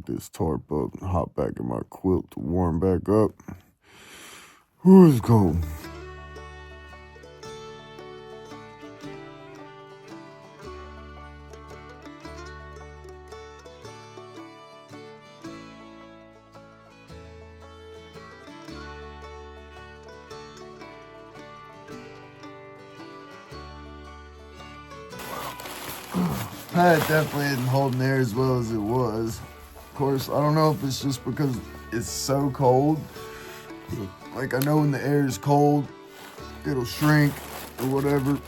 crack this tarp up and hop back in my quilt to warm back up. Whew, it's cold. Pad definitely isn't holding air as well as it was. Of course, I don't know if it's just because it's so cold. Like, I know when the air is cold, it'll shrink or whatever,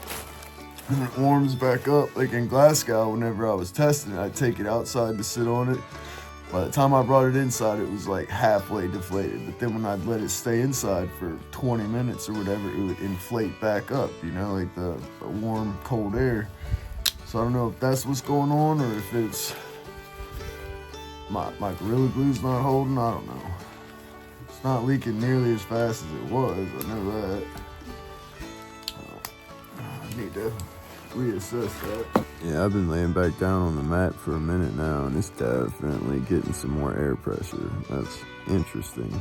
and it warms back up. Like in Glasgow, whenever I was testing it, I'd take it outside to sit on it. By the time I brought it inside, it was like halfway deflated. But then when I'd let it stay inside for 20 minutes or whatever, it would inflate back up, you know, like the warm, cold air. So I don't know if that's what's going on or if it's my Gorilla Glue's not holding. I don't know. It's not leaking nearly as fast as it was. I know that. I need to reassess that. Yeah, I've been laying back down on the mat for a minute now, and it's definitely getting some more air pressure. That's interesting.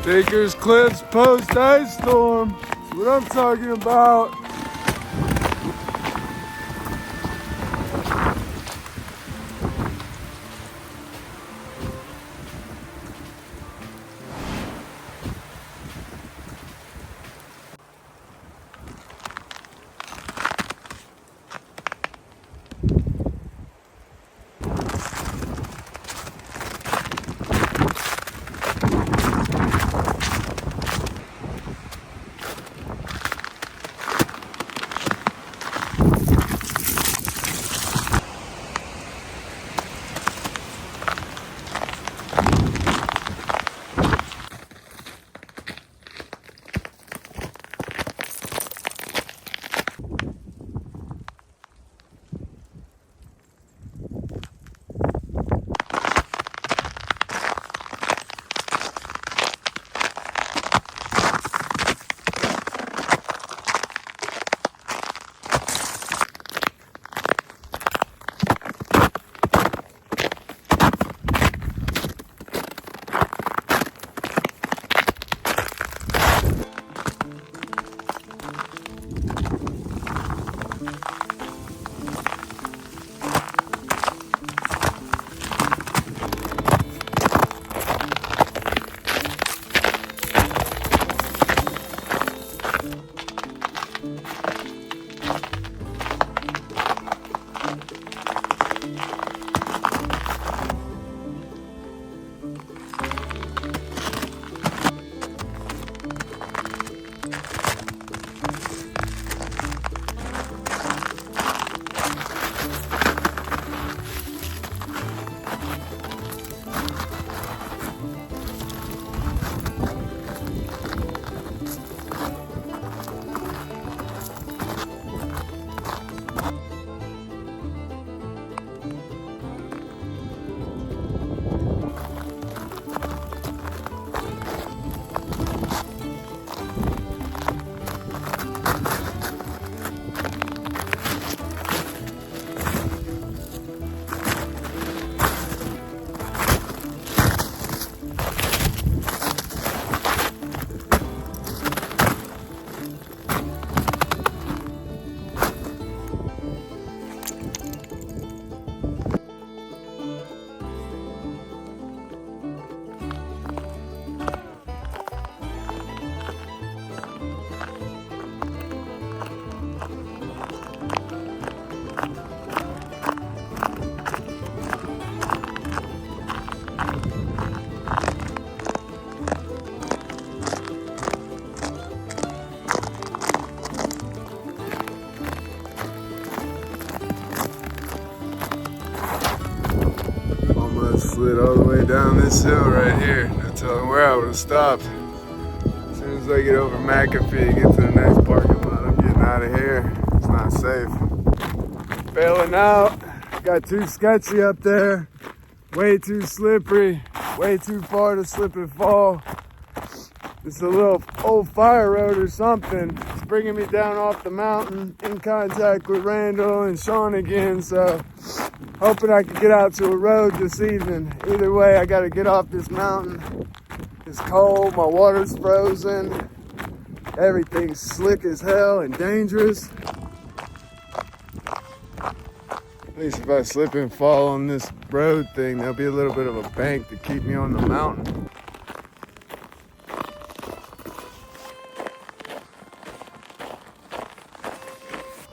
Baker's Cliffs post-ice storm. That's what I'm talking about. I slid all the way down this hill right here. No telling where I would have stopped. As soon as I get over McAfee, get to the next parking lot, I'm getting out of here. It's not safe. Bailing out. Got too sketchy up there. Way too slippery. Way too far to slip and fall. It's a little old fire road or something. It's bringing me down off the mountain, in contact with Randall and Sean again. So hoping I can get out to a road this evening. Either way, I gotta get off this mountain. It's cold, my water's frozen. Everything's slick as hell and dangerous. At least if I slip and fall on this road thing, there'll be a little bit of a bank to keep me on the mountain.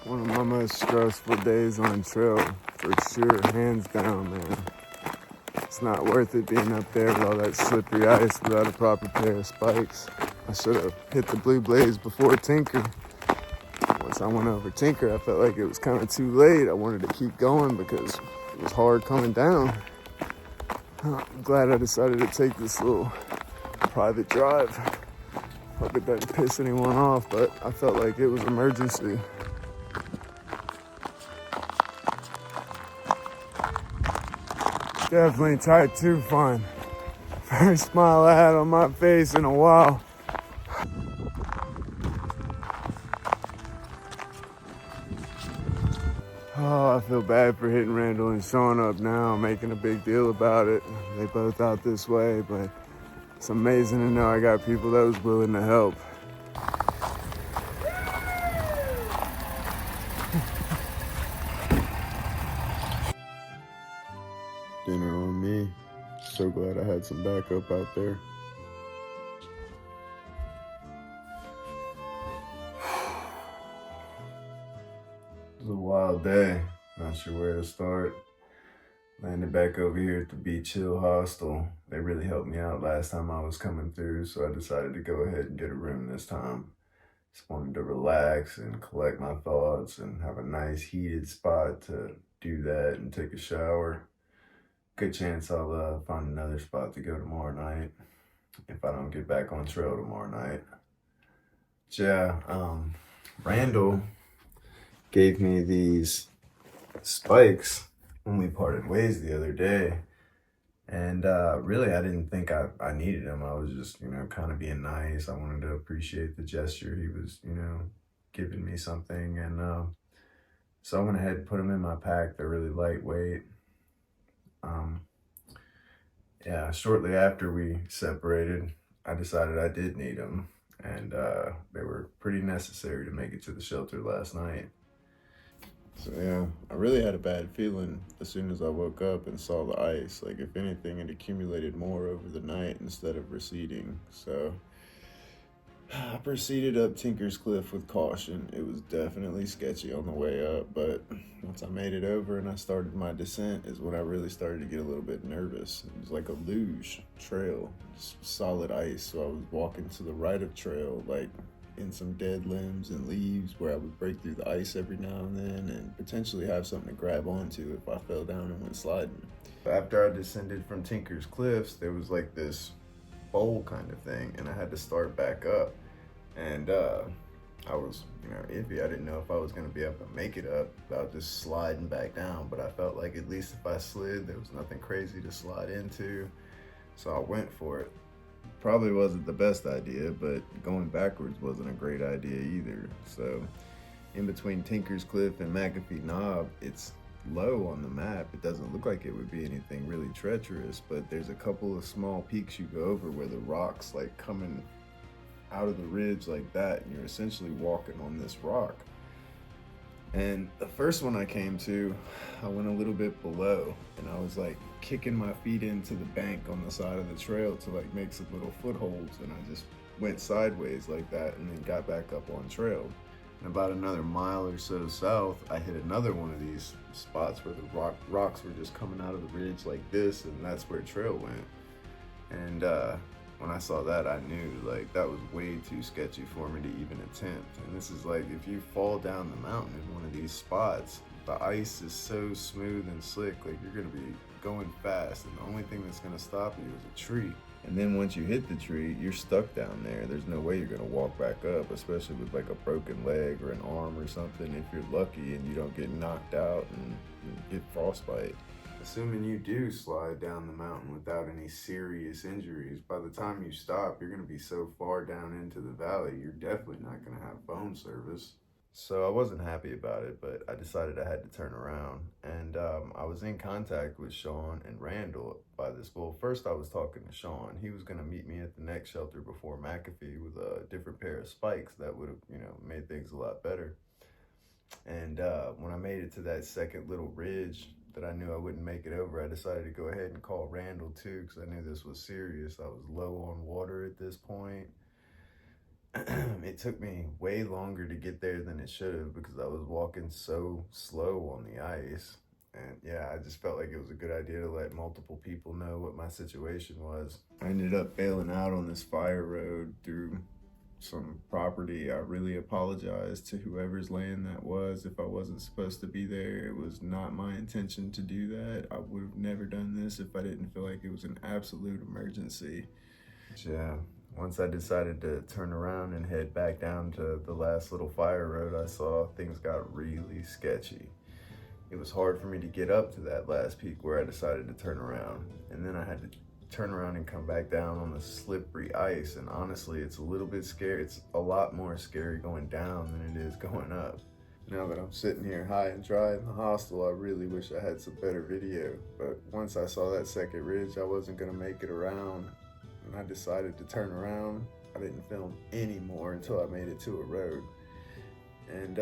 One of my most stressful days on trail, for sure, hands down, man. It's not worth it being up there with all that slippery ice without a proper pair of spikes. I should have hit the Blue Blaze before Tinker. Once I went over Tinker, I felt like it was kind of too late. I wanted to keep going because it was hard coming down. I'm glad I decided to take this little private drive. Hope it doesn't piss anyone off, but I felt like it was emergency. Definitely type 2 fun. First smile I had on my face in a while. Oh, I feel bad for hitting Randall and Sean up now, making a big deal about it. They both out this way, but it's amazing to know I got people that was willing to help. Dinner on me. So glad I had some backup out there. It was a wild day. Not sure where to start. Landed back over here at the Beach Hill Hostel. They really helped me out last time I was coming through, so I decided to go ahead and get a room this time. Just wanted to relax and collect my thoughts and have a nice heated spot to do that and take a shower. Good chance I'll find another spot to go tomorrow night if I don't get back on trail tomorrow night. But yeah, Randall gave me these spikes when we parted ways the other day. And really, I didn't think I needed them. I was just, kind of being nice. I wanted to appreciate the gesture. He was, giving me something. And so I went ahead and put them in my pack. They're really lightweight. Yeah, shortly after we separated, I decided I did need them. And they were pretty necessary to make it to the shelter last night. So yeah, I really had a bad feeling as soon as I woke up and saw the ice. Like, if anything, it accumulated more over the night instead of receding. So I proceeded up Tinker's Cliff with caution. It was definitely sketchy on the way up, but once I made it over and I started my descent is when I really started to get a little bit nervous. It was like a luge trail, solid ice. So I was walking to the right of trail, like in some dead limbs and leaves where I would break through the ice every now and then and potentially have something to grab onto if I fell down and went sliding. After I descended from Tinker's Cliffs, there was like this bowl kind of thing, and I had to start back up. And I was, iffy. I didn't know if I was going to be able to make it up without just sliding back down, but I felt like at least if I slid, there was nothing crazy to slide into. So I went for it. Probably wasn't the best idea, but going backwards wasn't a great idea either. So in between Tinker's Cliff and McAfee Knob, it's low on the map. It doesn't look like it would be anything really treacherous, but there's a couple of small peaks you go over where the rocks like coming out of the ridge like that, and you're essentially walking on this rock. And the first one I came to, I went a little bit below, and I was like kicking my feet into the bank on the side of the trail to like make some little footholds, and I just went sideways like that and then got back up on trail. And about another mile or so south, I hit another one of these spots where the rocks were just coming out of the ridge like this, and that's where trail went. And when I saw that, I knew like that was way too sketchy for me to even attempt. And this is like, if you fall down the mountain in one of these spots, The ice is so smooth and slick, like you're gonna be going fast, and the only thing that's gonna stop you is a tree. And then once you hit the tree, you're stuck down there. There's no way you're gonna walk back up, especially with like a broken leg or an arm or something, if you're lucky and you don't get knocked out and get frostbite. Assuming you do slide down the mountain without any serious injuries, by the time you stop, you're gonna be so far down into the valley, you're definitely not gonna have phone service. So I wasn't happy about it, but I decided I had to turn around. And I was in contact with Sean and Randall by this. Well, first I was talking to Sean. He was gonna meet me at the next shelter before McAfee with a different pair of spikes that would have, made things a lot better. And when I made it to that second little ridge that I knew I wouldn't make it over, I decided to go ahead and call Randall too, because I knew this was serious. I was low on water at this point. It took me way longer to get there than it should have because I was walking so slow on the ice. And yeah, I just felt like it was a good idea to let multiple people know what my situation was. I ended up bailing out on this fire road through some property. I really apologize to whoever's land that was. If I wasn't supposed to be there, it was not my intention to do that. I would have never done this if I didn't feel like it was an absolute emergency. Yeah, once I decided to turn around and head back down to the last little fire road I saw, things got really sketchy. It was hard for me to get up to that last peak where I decided to turn around. And then I had to turn around and come back down on the slippery ice. And honestly, it's a little bit scary. It's a lot more scary going down than it is going up. Now that I'm sitting here high and dry in the hostel, I really wish I had some better video. But once I saw that second ridge, I wasn't gonna make it around. And I decided to turn around. I didn't film anymore until I made it to a road. And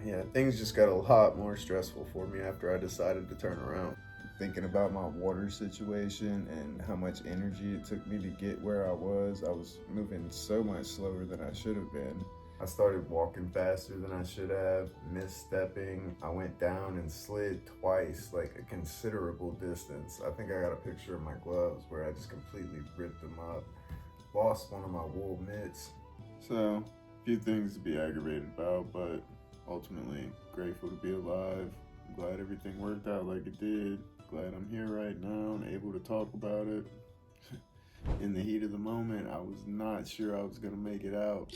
yeah, things just got a lot more stressful for me after I decided to turn around. Thinking about my water situation and how much energy it took me to get where I was moving so much slower than I should have been. I started walking faster than I should have, misstepping. I went down and slid twice, like a considerable distance. I think I got a picture of my gloves where I just completely ripped them up. Lost one of my wool mitts. So, a few things to be aggravated about, but ultimately grateful to be alive. I'm glad everything worked out like it did. Glad I'm here right now and able to talk about it. In the heat of the moment, I was not sure I was gonna make it out.